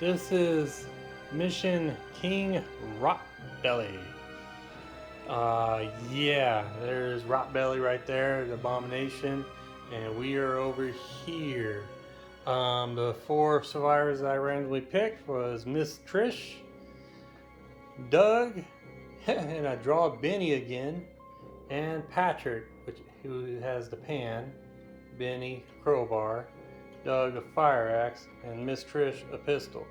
This is Mission King ROTBELLY. Yeah, there's ROTBELLY right there, the abomination, and we are over here. The 4 survivors that I randomly picked was Miss Trish, Doug, and I draw Benny again, and Patrick, who has the pan, Benny crowbar, Doug a fire axe, and Miss Trish a pistol.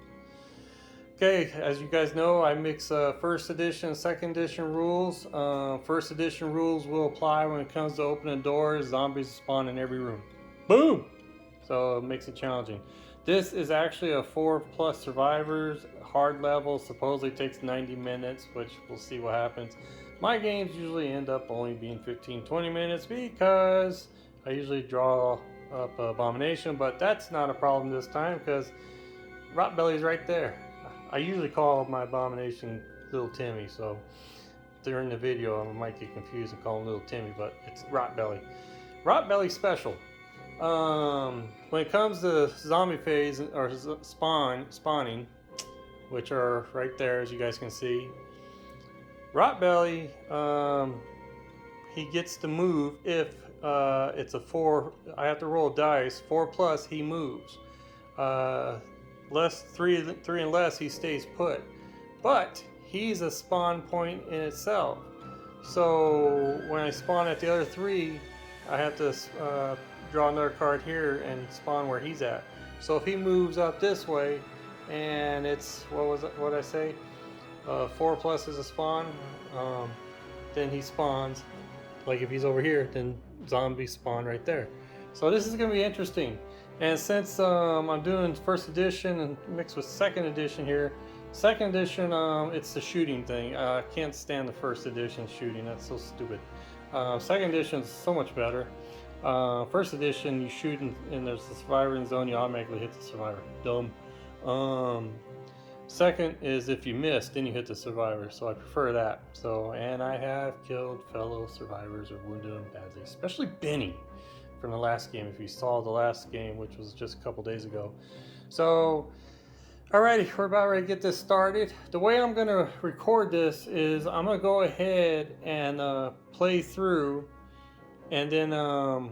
Okay, as you guys know, I mix first edition and second edition rules. First edition rules will apply when it comes to opening doors. Zombies spawn in every room. Boom! So it makes it challenging. This is actually a 4+ survivors hard level. Supposedly takes 90 minutes, which we'll see what happens. My games usually end up only being 15-20 minutes because I usually draw up Abomination, but that's not a problem this time because ROTBELLY's right there. I usually call my Abomination Little Timmy, so during the video I might get confused and call him Little Timmy, but it's ROTBELLY. ROTBELLY special. When it comes to zombie phase or spawning, which are right there as you guys can see, ROTBELLY, he gets to move if it's a 4. I have to roll dice. 4+, he moves. Less 3 and less, he stays put. But he's a spawn point in itself. So when I spawn at the other 3, I have to draw another card here and spawn where he's at. So if he moves up this way, and it's what I say, 4+ is a spawn, then he spawns. Like if he's over here, then zombies spawn right there. So this is going to be interesting. And since I'm doing first edition and mixed with second edition here, second edition, it's the shooting thing. I can't stand the first edition shooting. That's so stupid. Second edition is so much better. First edition, you shoot and there's the survivor in the zone, you automatically hit the survivor. Dumb. Second is if you miss, then you hit the survivor. So I prefer that. So, and I have killed fellow survivors or wounded them badly, especially Benny from the last game, if you saw the last game, which was just a couple days ago. So alrighty, we're about ready to get this started. The way I'm going to record this is I'm going to go ahead and play through, and then I'll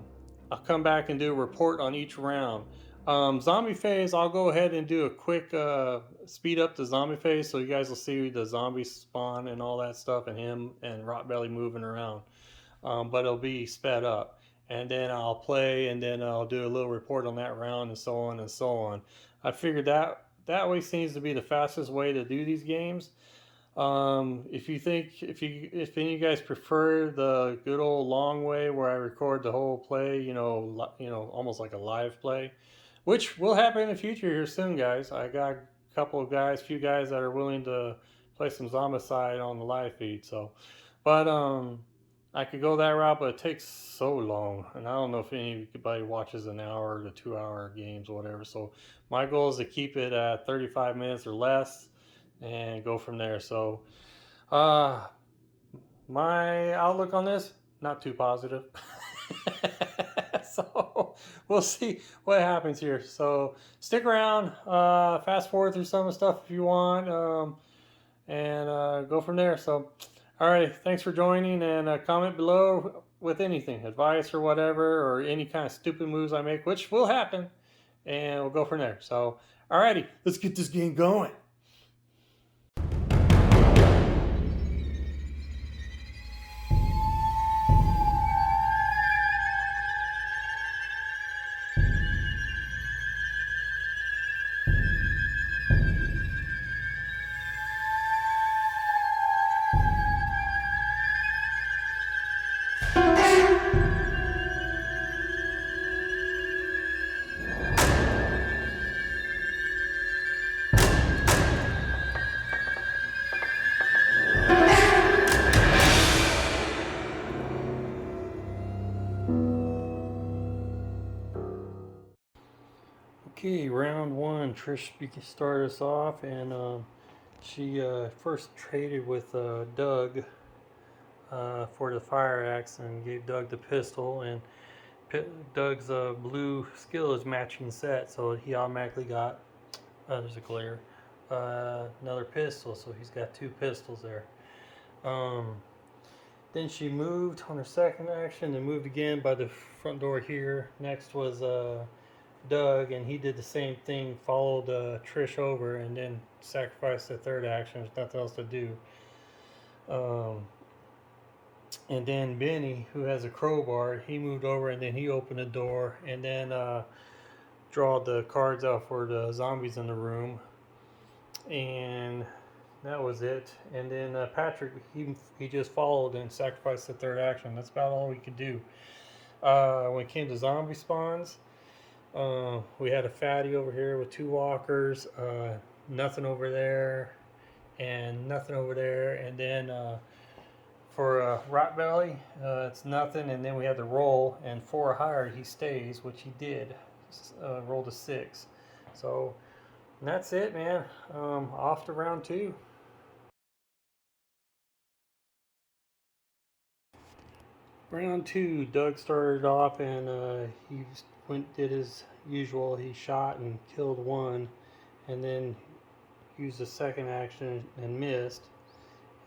come back and do a report on each round. Zombie phase, I'll go ahead and do a quick speed up the zombie phase so you guys will see the zombies spawn and all that stuff, and him and ROTBELLY moving around, but it'll be sped up. And then I'll play, and then I'll do a little report on that round, and so on and so on. I figured that way seems to be the fastest way to do these games. If any of you guys prefer the good old long way where I record the whole play, you know, almost like a live play, which will happen in the future here soon, guys. I got a few guys that are willing to play some Zombicide on the live feed. So, but I could go that route, but it takes so long, and I don't know if anybody watches an hour to 2-hour games or whatever. So my goal is to keep it at 35 minutes or less and go from there. So my outlook on this, not too positive. So we'll see what happens here. So stick around, fast forward through some of the stuff if you want, and go from there. So alright, thanks for joining, and comment below with anything, advice or whatever, or any kind of stupid moves I make, which will happen, and we'll go from there. So, alrighty, let's get this game going. Okay, round 1, Trish started us off, and she first traded with Doug for the fire axe and gave Doug the pistol, and Doug's blue skill is matching set, so he automatically got There's a glare. Another pistol, so he's got 2 pistols there. Then she moved on her second action and moved again by the front door here. Next was Doug, and he did the same thing, followed Trish over, and then sacrificed the third action. There's nothing else to do. And then Benny, who has a crowbar, he moved over and then he opened the door and then drawed the cards out for the zombies in the room. And that was it. And then Patrick, he just followed and sacrificed the third action. That's about all we could do. When it came to zombie spawns, we had a fatty over here with 2 walkers, nothing over there, and nothing over there. And then for ROTBELLY, it's nothing. And then we had the roll, and 4 or higher, he stays, which he did. Rolled a 6. So that's it, man. Off to round 2. Round 2, Doug started off and he did his usual. He shot and killed 1, and then used the second action and missed,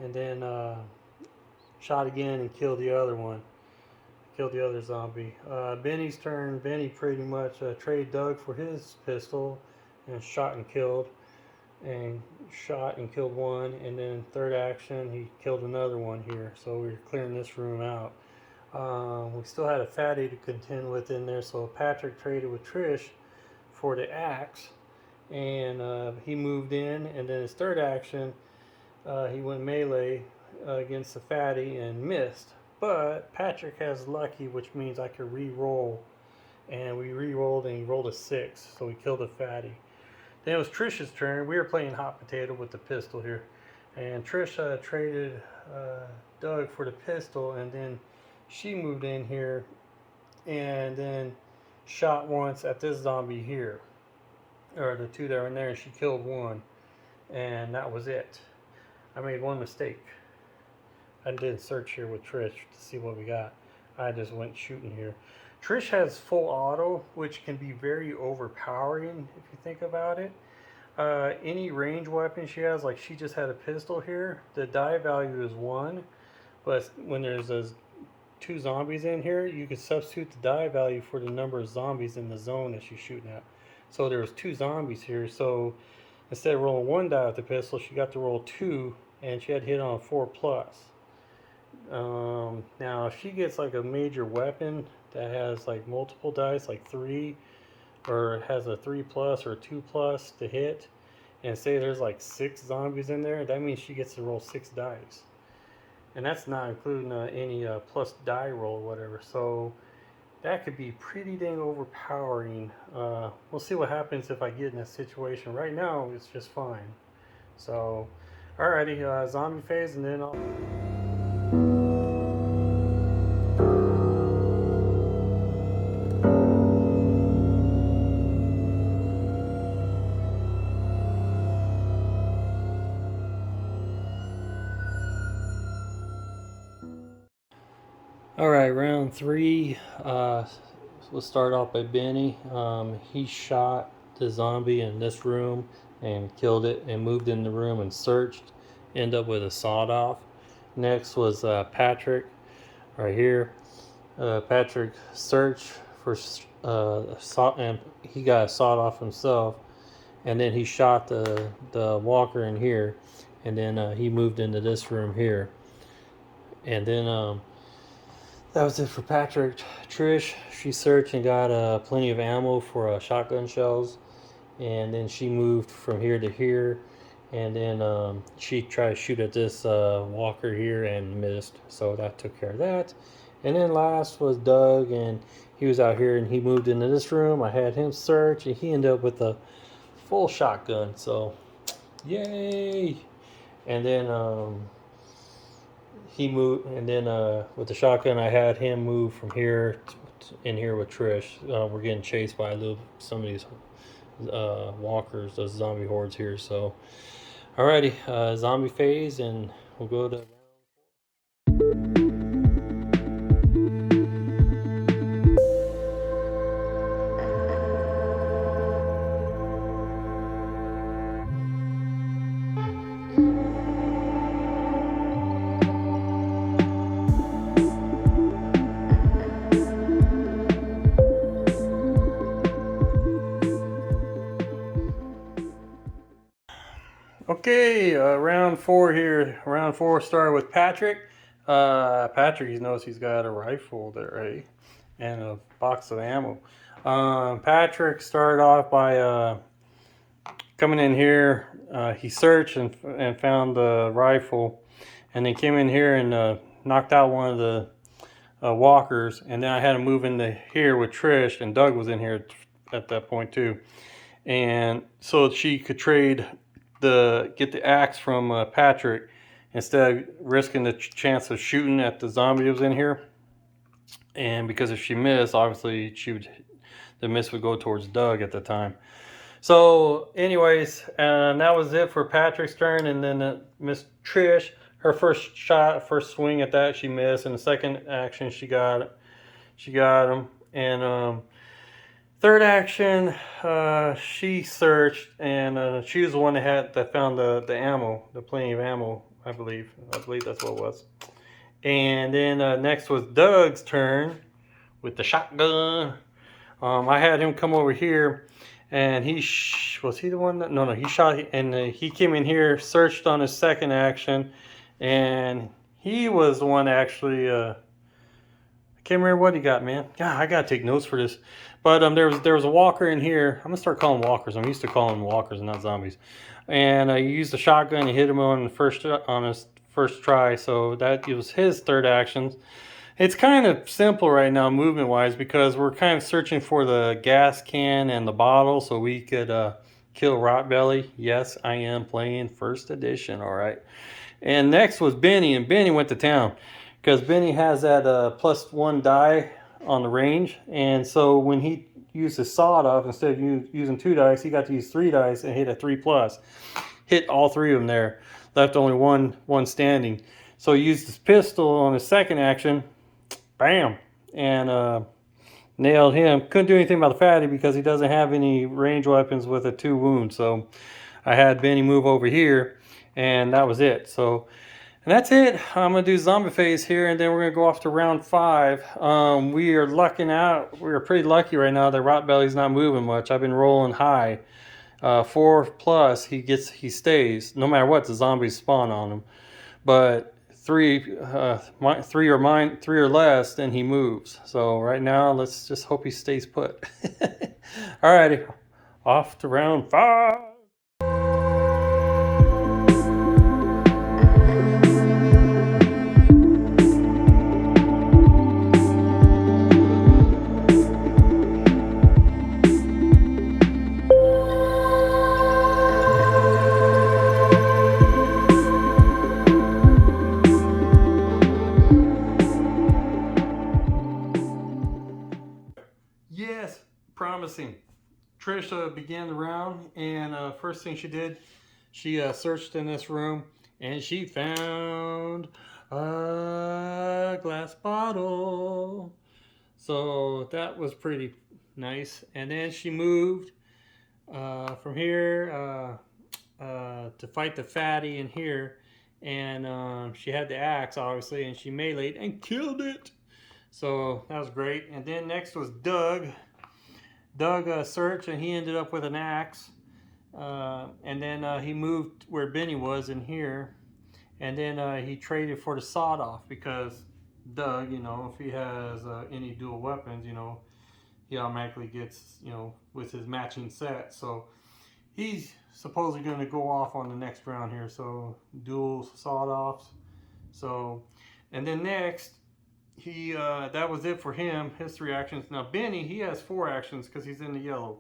and then shot again and killed the other one. Killed the other zombie. Benny's turn. Benny pretty much traded Doug for his pistol and shot and killed 1, and then third action he killed another one here. So we're clearing this room out. We still had a fatty to contend with in there, so Patrick traded with Trish for the axe, and he moved in, and then his third action he went melee against the fatty and missed. But Patrick has lucky, which means I could re-roll, and we re-rolled and he rolled a 6, so we killed the fatty. Then it was Trish's turn. We were playing hot potato with the pistol here, and Trish traded Doug for the pistol, and then she moved in here and then shot once at this zombie here, or the 2 that are in there, and she killed 1, and that was it. I made 1 mistake. I didn't search here with Trish to see what we got. I just went shooting here. Trish has full auto, which can be very overpowering if you think about it. Any range weapon she has, like she just had a pistol here, the die value is 1, but when there's those 2 zombies in here, you can substitute the die value for the number of zombies in the zone that she's shooting at. So there was 2 zombies here, so instead of rolling 1 die with the pistol, she got to roll 2, and she had hit on a 4+. Now if she gets like a major weapon that has like multiple dice, like 3, or has a 3+ or a 2+ to hit, and say there's like 6 zombies in there, that means she gets to roll 6 dice. And that's not including any plus die roll or whatever. So that could be pretty dang overpowering. We'll see what happens if I get in a situation. Right now, it's just fine. So, alrighty, zombie phase, and then I'll... Alright, round 3. We'll start off by Benny. He shot the zombie in this room and killed it and moved in the room and searched. Ended up with a sawed off. Next was Patrick, right here. Patrick searched for and he got sawed off himself. And then he shot the walker in here. And then he moved into this room here. And then that was it for Patrick. Trish, she searched and got plenty of ammo for shotgun shells, and then she moved from here to here, and then she tried to shoot at this walker here and missed, so that took care of that. And then last was Doug, and he was out here and he moved into this room. I had him search, and he ended up with a full shotgun, so yay. And then he moved, and then with the shotgun, I had him move from here in here with Trish. We're getting chased by some of these walkers, those zombie hordes here. So, alrighty, zombie phase, and we'll go to. Okay, round 4 here. Round 4 started with Patrick. Patrick, he knows he's got a rifle there, eh? And a box of ammo. Patrick started off by coming in here. He searched and found the rifle, and then came in here and knocked out one of the walkers. And then I had him move into here with Trish, and Doug was in here at that point too. And so she could trade get the axe from Patrick instead of risking the chance of shooting at the zombie that was in here. And because if she missed, obviously the miss would go towards Doug at the time. So, anyways, that was it for Patrick's turn. And then Miss Trish, her first swing at that, she missed. And the second action, she got him. And third action, she searched, and she was the one that found the ammo, the plenty of ammo. I believe that's what it was. And then next was Doug's turn with the shotgun. I had him come over here, and was he the one that? No, he shot, and he came in here, searched on his second action, and he was the one actually. I can't remember what he got, man. God, I gotta take notes for this. But there was a walker in here. I'm gonna start calling them walkers. I'm used to calling them walkers and not zombies. And he used the shotgun. He hit him on his first try. So that was his third action. It's kind of simple right now, movement wise, because we're kind of searching for the gas can and the bottle so we could kill ROTBELLY. Yes, I am playing first edition. All right. And next was Benny, and Benny went to town because Benny has that +1 die on the range, and so when he used his sawed off, instead of using 2 dice, he got to use 3 dice and hit a 3+. Hit all 3 of them there, left only one standing. So he used his pistol on his second action, bam, and nailed him. Couldn't do anything about the fatty because he doesn't have any range weapons with a 2 wound. So I had Benny move over here, and that was it. So. And that's it. I'm going to do zombie phase here, and then we're going to go off to round 5. We are lucking out. We are pretty lucky right now that ROTBELLY's not moving much. I've been rolling high. 4+, he stays. No matter what, the zombies spawn on him. But 3 or less, then he moves. So right now, let's just hope he stays put. Alrighty, off to round 5. Yes, promising. Trisha began the round, and first thing she did, she searched in this room, and she found a glass bottle. So that was pretty nice. And then she moved from here to fight the fatty in here, and she had the axe, obviously, and she meleeed and killed it. So that was great. And then next was Doug. Doug searched, and he ended up with an axe. And then he moved where Benny was in here. And then he traded for the sawed off because Doug, if he has any dual weapons, he automatically gets, with his matching set. So he's supposedly going to go off on the next round here. So dual sawed offs. So, and then next, that was it for him, his 3 actions. Now Benny, he has 4 actions because he's in the yellow.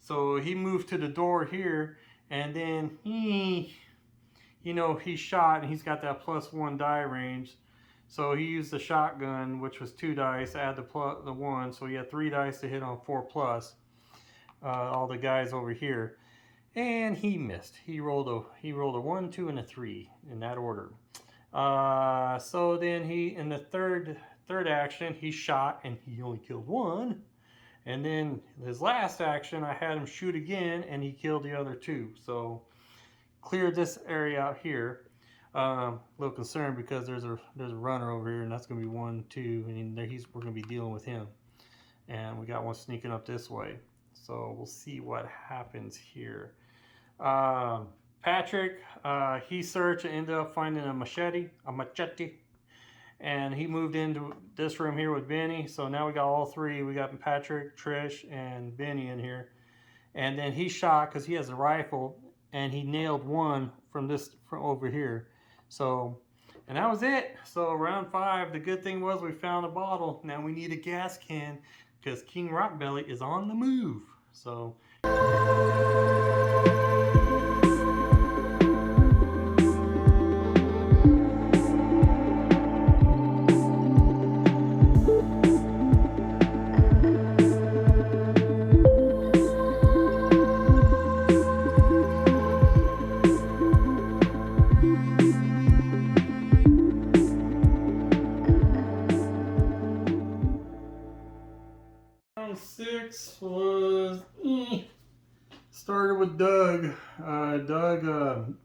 So he moved to the door here, and then he shot, and he's got that +1 die range. So he used the shotgun, which was 2 dice, add the 1, so he had 3 dice to hit on 4+. All the guys over here, and he missed. He rolled a 1, 2, and a 3 in that order. So then he, in the third action, he shot, and he only killed 1. And then his last action, I had him shoot again, and he killed the other 2. So cleared this area out here. A little concerned because there's a runner over here, and that's going to be 1, 2, and we're going to be dealing with him. And we got one sneaking up this way. So we'll see what happens here. Patrick, he searched and ended up finding a machete, and he moved into this room here with Benny. So now we got all three. We got Patrick, Trish, and Benny in here. And then he shot because he has a rifle, and he nailed one from over here. So, and that was it. So round 5, the good thing was we found a bottle. Now we need a gas can because King ROTBELLY is on the move. So. Round 6 was started with Doug. Doug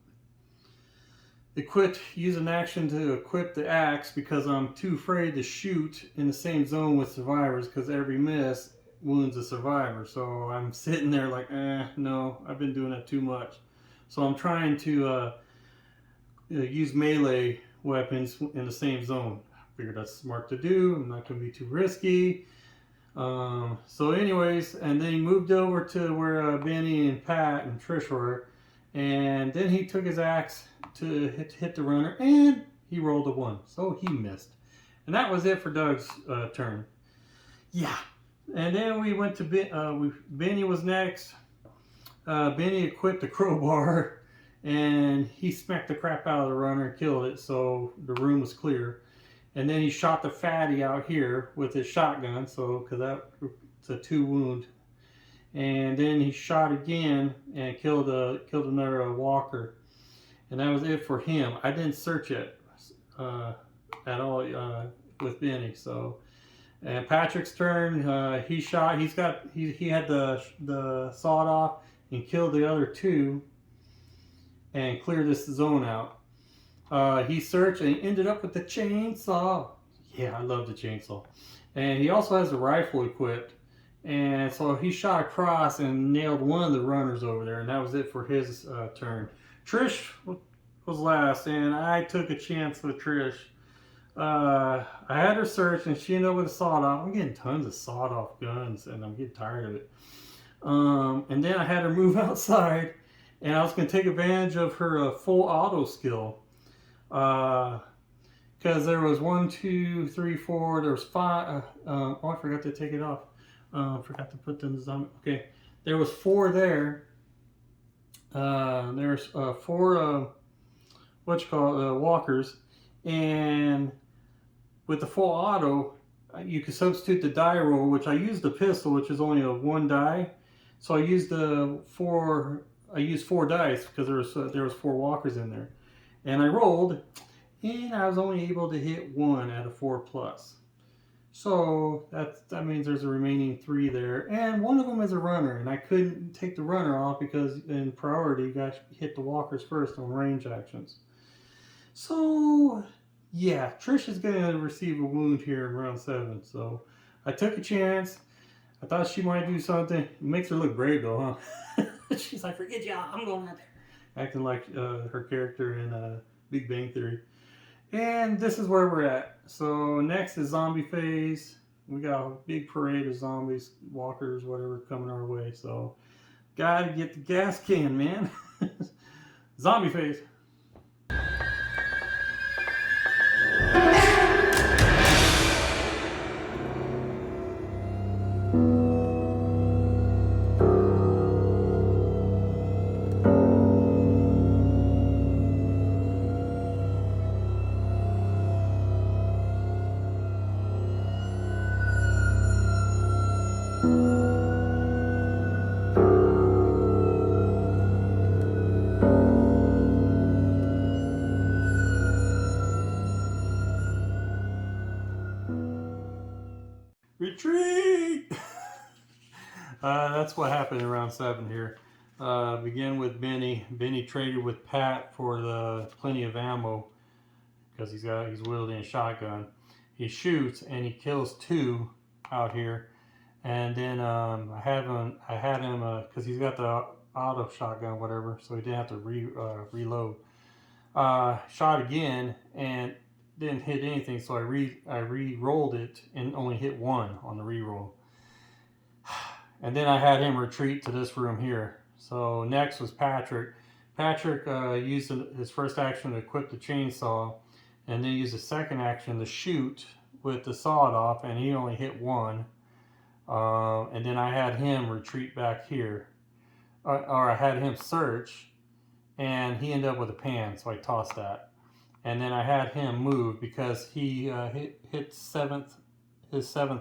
equipped, used an action to equip the axe because I'm too afraid to shoot in the same zone with survivors because every miss wounds a survivor. So I'm sitting there like, no, I've been doing that too much. So I'm trying to use melee weapons in the same zone. I figured that's smart to do. I'm not going to be too risky. So anyways, and then he moved over to where Benny and Pat and Trish were, and then he took his axe to hit the runner, and he rolled a 1, so he missed. And that was it for Doug's turn. Yeah. And then we went to Benny was next. Benny equipped a crowbar, and he smacked the crap out of the runner and killed it, so the room was clear. And then he shot the fatty out here with his shotgun, so because that's a 2 wound. And then he shot again and killed another walker. And that was it for him. I didn't search it at all with Benny. So, and Patrick's turn. He shot. He had the sawed off and killed the other 2 and cleared this zone out. He searched and ended up with the chainsaw. Yeah, I love the chainsaw. And he also has a rifle equipped. And so he shot across and nailed one of the runners over there. And that was it for his turn. Trish was last, and I took a chance with Trish. I had her search, and she ended up with a sawed-off. I'm getting tons of sawed-off guns, and I'm getting tired of it. And then I had her move outside, and I was going to take advantage of her full auto skill. Because there was 1, 2, 3, 4, there was 5. Oh, I forgot to take it off. Forgot to put them zombie. Okay, there was 4 there. There's 4 walkers, and with the full auto, you can substitute the die roll, which I used the pistol, which is only a 1 die. So I used 4 dice because there was 4 walkers in there. And I rolled, and I was only able to hit 1 out of 4+. So that means there's a remaining 3 there, and one of them is a runner, and I couldn't take the runner off because in priority you guys hit the walkers first on range actions. So yeah, Trish is going to receive a wound here in round 7. So I took a chance. I thought she might do something. It makes her look brave though, huh? She's like, forget y'all, I'm going out there. Acting like her character in Big Bang Theory. And this is where we're at. So next is zombie phase. We got a big parade of zombies, walkers, whatever, coming our way. So gotta get the gas can, man. Zombie phase. Retreat! That's what happened in round 7 here. Begin with Benny. Benny traded with Pat for the plenty of ammo because he's wielding a shotgun. He shoots and he kills 2 out here, and then I had him because he's got the auto shotgun, whatever, so he didn't have to reload. Shot again and didn't hit anything, so I re-rolled it and only hit one on the re-roll. And then I had him retreat to this room here. So next was Patrick. Patrick used his first action to equip the chainsaw, and then used the second action to shoot with the sawed-off, and he only hit one. And then I had him retreat back here, or I had him search, and he ended up with a pan, so I tossed that. And then I had him move because he hit his seventh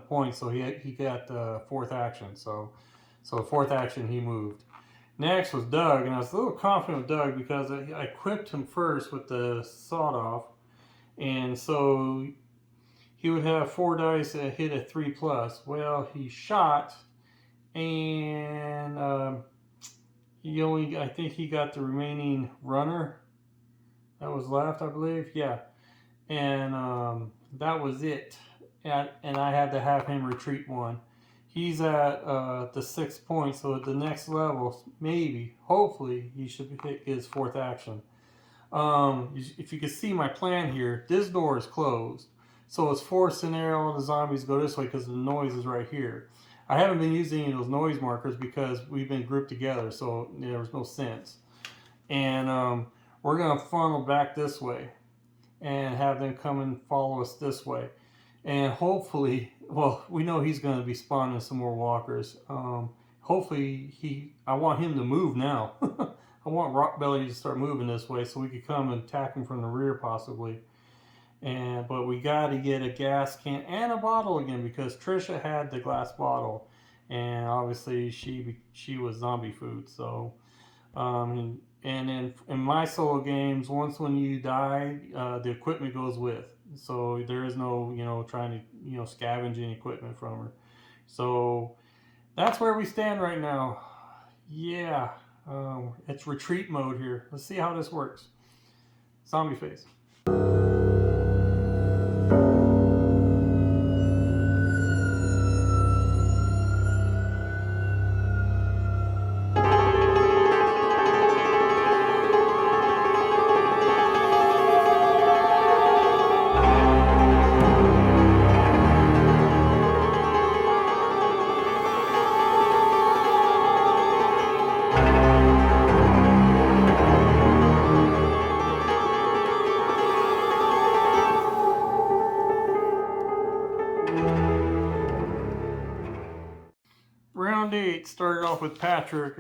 point, so he got fourth action. So fourth action he moved. Next was Doug, and I was a little confident with Doug because I equipped him first with the sawed off, and so he would have 4 dice that hit a 3+. Well, he shot, and I think he got the remaining runner that was left, I believe. Yeah, and that was it. And I had to have him retreat one. He's at the 6th point, so at the next level, maybe, hopefully, he should hit his fourth action. If you can see my plan here, this door is closed. So it's forcing all the zombies to go this way because the noise is right here. I haven't been using any of those noise markers because we've been grouped together, so there was no sense. And we're going to funnel back this way and have them come and follow us this way. And hopefully, well, we know he's going to be spawning some more walkers. Hopefully, I want him to move now. I want ROTBELLY to start moving this way so we could come and attack him from the rear possibly. But we got to get a gas can and a bottle again because Trisha had the glass bottle, and obviously she was zombie food. So, and in my solo games, once when you die, the equipment goes with. So there is no, trying to, scavenge any equipment from her. So that's where we stand right now. Yeah, it's retreat mode here. Let's see how this works. Zombie face. Round 8 started off with Patrick.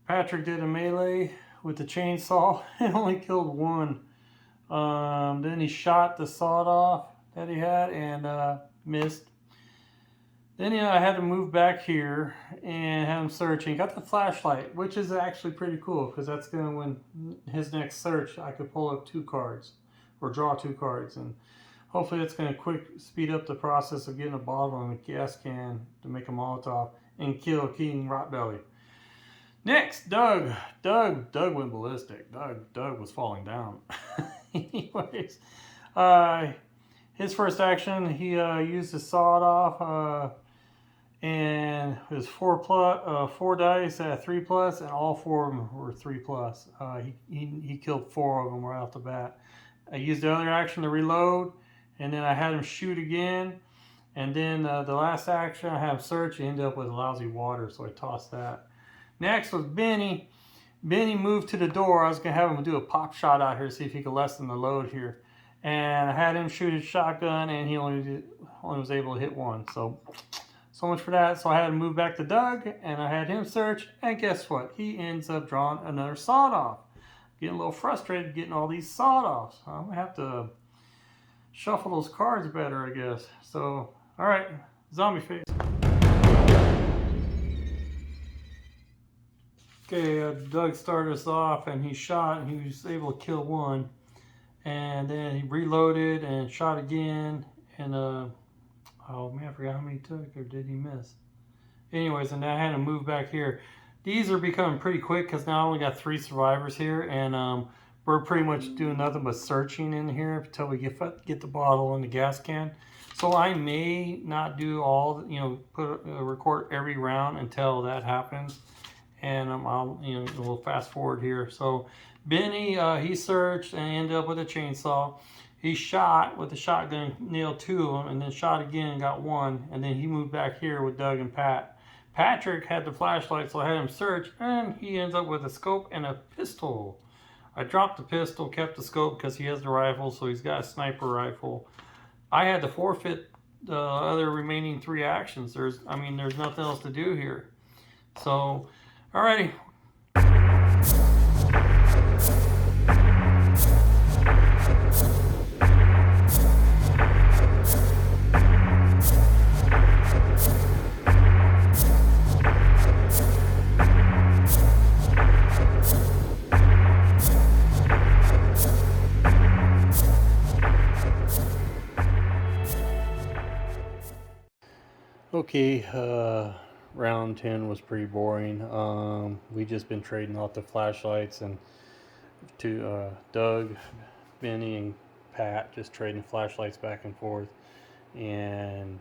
Patrick did a melee with the chainsaw and only killed one. Then he shot the sawed off that he had and missed. Then I had to move back here and have him searching. Got the flashlight, which is actually pretty cool because that's going to, when his next search, I could pull up 2 cards or draw 2 cards, and hopefully that's going to speed up the process of getting a bottle and a gas can to make a Molotov and kill King ROTBELLY. Next, Doug. Doug went ballistic. Doug was falling down. Anyways, his first action, he used his sawed off, and it was 4 dice at 3+, and all 4 of them were 3+. He killed 4 of them right off the bat. I used the other action to reload, and then I had him shoot again, and then the last action I had him search. He ended up with lousy water, so I tossed that. Next was Benny. Benny moved to the door. I was going to have him do a pop shot out here, see if he could lessen the load here. And I had him shoot his shotgun, and he only was able to hit 1. So much for that. So I had to move back to Doug, and I had him search. And guess what? He ends up drawing another sawed off. Getting a little frustrated getting all these sawed offs. I'm going to have to shuffle those cards better, I guess. So, all right, zombie face. Okay, Doug started us off, and he shot, and he was able to kill 1. And then he reloaded and shot again, and oh man, I forgot how many he took, or did he miss? Anyways, and I had to move back here. These are becoming pretty quick because now I only got 3 survivors here, and we're pretty much doing nothing but searching in here until we get the bottle and the gas can. So I may not do all, record every round until that happens. and we'll fast forward here. So Benny, he searched and ended up with a chainsaw. He shot with the shotgun, nailed 2 of them, and then shot again and got 1. And then he moved back here with Doug and Pat. Patrick had the flashlight, so I had him search, and he ends up with a scope and a pistol. I dropped the pistol, kept the scope because he has the rifle, so he's got a sniper rifle. I had to forfeit the other remaining 3 actions. There's nothing else to do here. So, alrighty. Okay, round 10 was pretty boring. We just been trading off the flashlights, and to Doug, Benny, and Pat just trading flashlights back and forth. And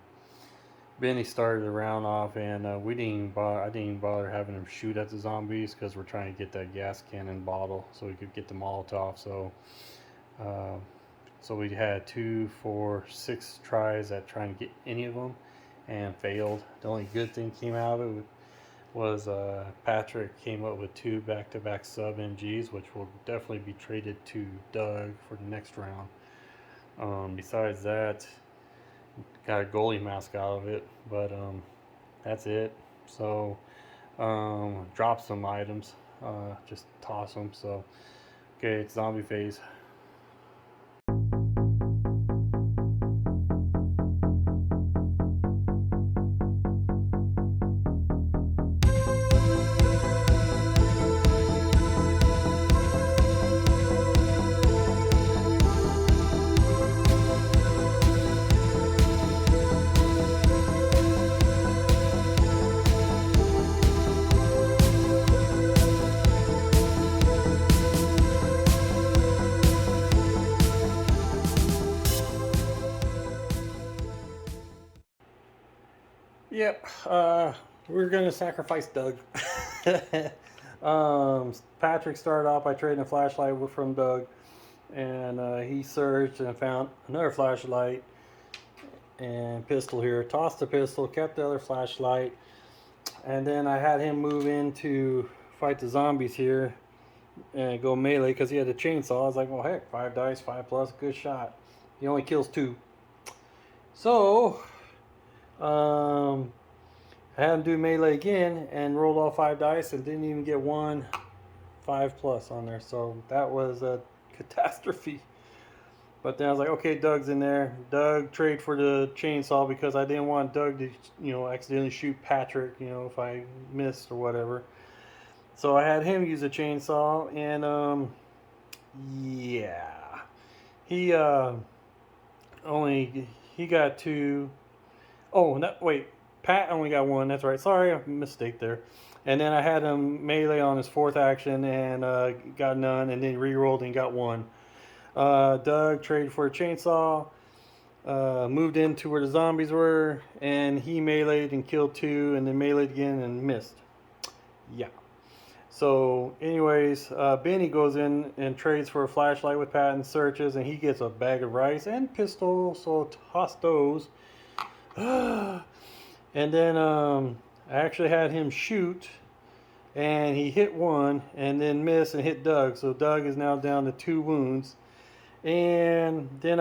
Benny started the round off, and I didn't even bother having him shoot at the zombies because we're trying to get that gas cannon bottle so we could get the Molotov. So we had 2, 4, 6 tries at trying to get any of them, and failed. The only good thing came out of it was Patrick came up with 2 back-to-back sub MGs, which will definitely be traded to Doug for the next round. Besides that, got a goalie mask out of it, but that's it. So drop some items, just toss them. So okay, it's zombie phase. Yep, we're gonna sacrifice Doug. Patrick started off by trading a flashlight from Doug, and he searched and found another flashlight and pistol here. Tossed the pistol, kept the other flashlight, and then I had him move in to fight the zombies here and go melee because he had a chainsaw. I was like, well, heck, 5 dice, 5 plus, good shot. He only kills 2. So I had him do melee again and rolled all 5 dice and didn't even get 1 5 plus on there. So that was a catastrophe. But then I was like, okay, Doug's in there. Doug trade for the chainsaw because I didn't want Doug to, accidentally shoot Patrick, if I missed or whatever. So I had him use a chainsaw, and yeah, he got 2. Oh, no, wait. Pat only got 1. That's right. Sorry, a mistake there. And then I had him melee on his 4th action and got none, and then re-rolled and got 1. Doug traded for a chainsaw, moved into where the zombies were, and he meleeed and killed 2, and then meleeed again and missed. Yeah. So, anyways, Benny goes in and trades for a flashlight with Pat and searches, and he gets a bag of rice and pistol, so toss those. And then I actually had him shoot, and he hit 1 and then miss and hit Doug. So Doug is now down to 2 wounds. And then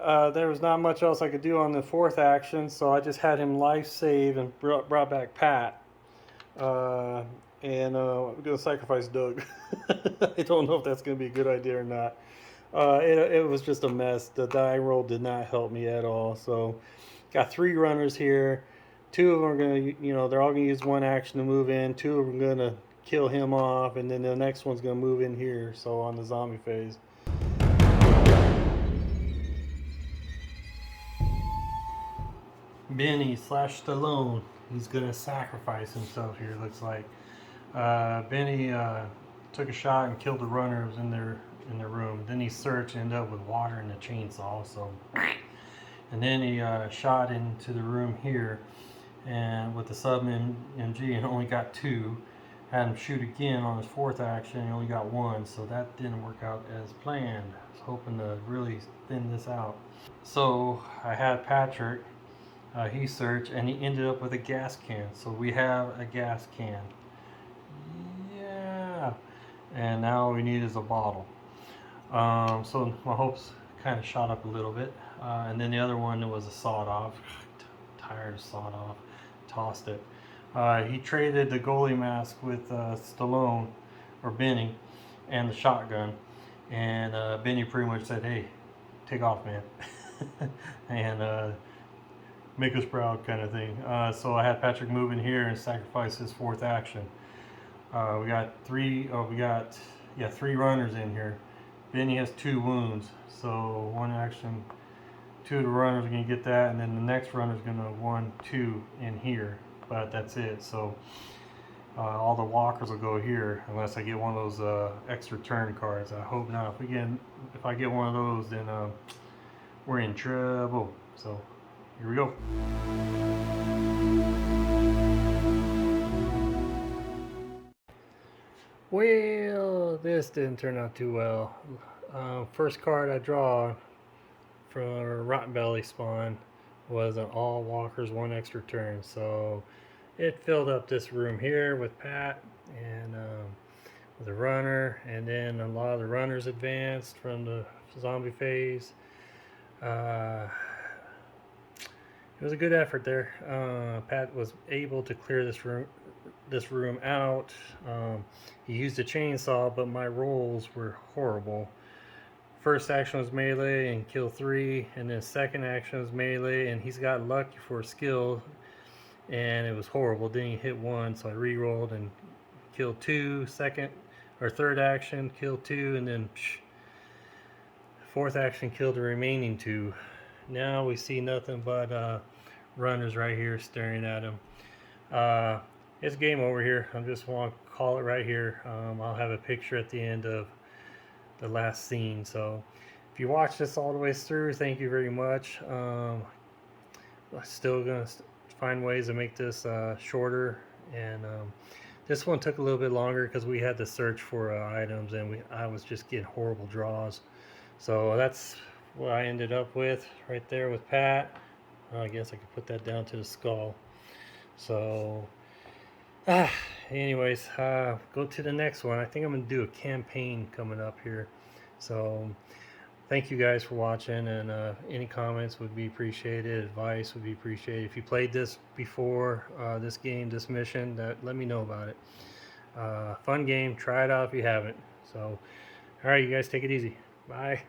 there was not much else I could do on the 4th action, so I just had him life save and brought back Pat. And I'm gonna sacrifice Doug. I don't know if that's gonna be a good idea or not. It was just a mess. The die roll did not help me at all. So, got 3 runners here. 2 of them are gonna, they're all gonna use 1 action to move in. 2 of them are gonna kill him off, and then the next one's gonna move in here. So on the zombie phase. Benny / Stallone. He's gonna sacrifice himself here. Looks like Benny took a shot and killed the runner who was in their room. Then he searched and ended up with water and a chainsaw. So, and then he shot into the room here and with the sub MG, and only got 2. Had him shoot again on his 4th action, and only got 1, so that didn't work out as planned. I was hoping to really thin this out. So I had Patrick, he searched, and he ended up with a gas can. So we have a gas can. Yeah. And now all we need is a bottle. So my hopes kind of shot up a little bit. And then the other one was a sawed off. Tired of sawed off. Tossed it. He traded the goalie mask with Stallone, or Benny, and the shotgun. And Benny pretty much said, "Hey, take off, man." And make us proud, kind of thing. So I had Patrick move in here and sacrifice his 4th action. We got 3. We got 3 runners in here. Benny has 2 wounds, so 1 action. 2 of the runners are gonna get that, and then the next runner is gonna 1, 2 in here. But that's it. So all the walkers will go here unless I get one of those extra turn cards. I hope not. If I get one of those, then we're in trouble. So here we go. Well, this didn't turn out too well. First card I draw for ROTBELLY spawn was an all walkers 1 extra turn. So it filled up this room here with Pat and with a runner, and then a lot of the runners advanced from the zombie phase. It was a good effort there. Pat was able to clear this room out. He used a chainsaw, but my rolls were horrible. First action was melee and kill 3, and then second action was melee, and he's got lucky for a skill, and it was horrible. Then he hit 1, so I re-rolled and killed 2. Second or third action killed 2, and then 4th action killed the remaining 2. Now we see nothing but runners right here staring at him. It's game over here. I just want to call it right here. I'll have a picture at the end of the last scene. So if you watch this all the way through, thank you very much. I'm still gonna find ways to make this shorter, and this one took a little bit longer because we had to search for items, and I was just getting horrible draws. So that's what I ended up with right there with Pat. I guess I could put that down to the skull. So anyways, go to the next one. I think I'm gonna do a campaign coming up here. So thank you guys for watching, and any comments would be appreciated. Advice would be appreciated. If you played this before, this game, this mission, let me know about it. Fun game. Try it out if you haven't. So all right, you guys take it easy. Bye.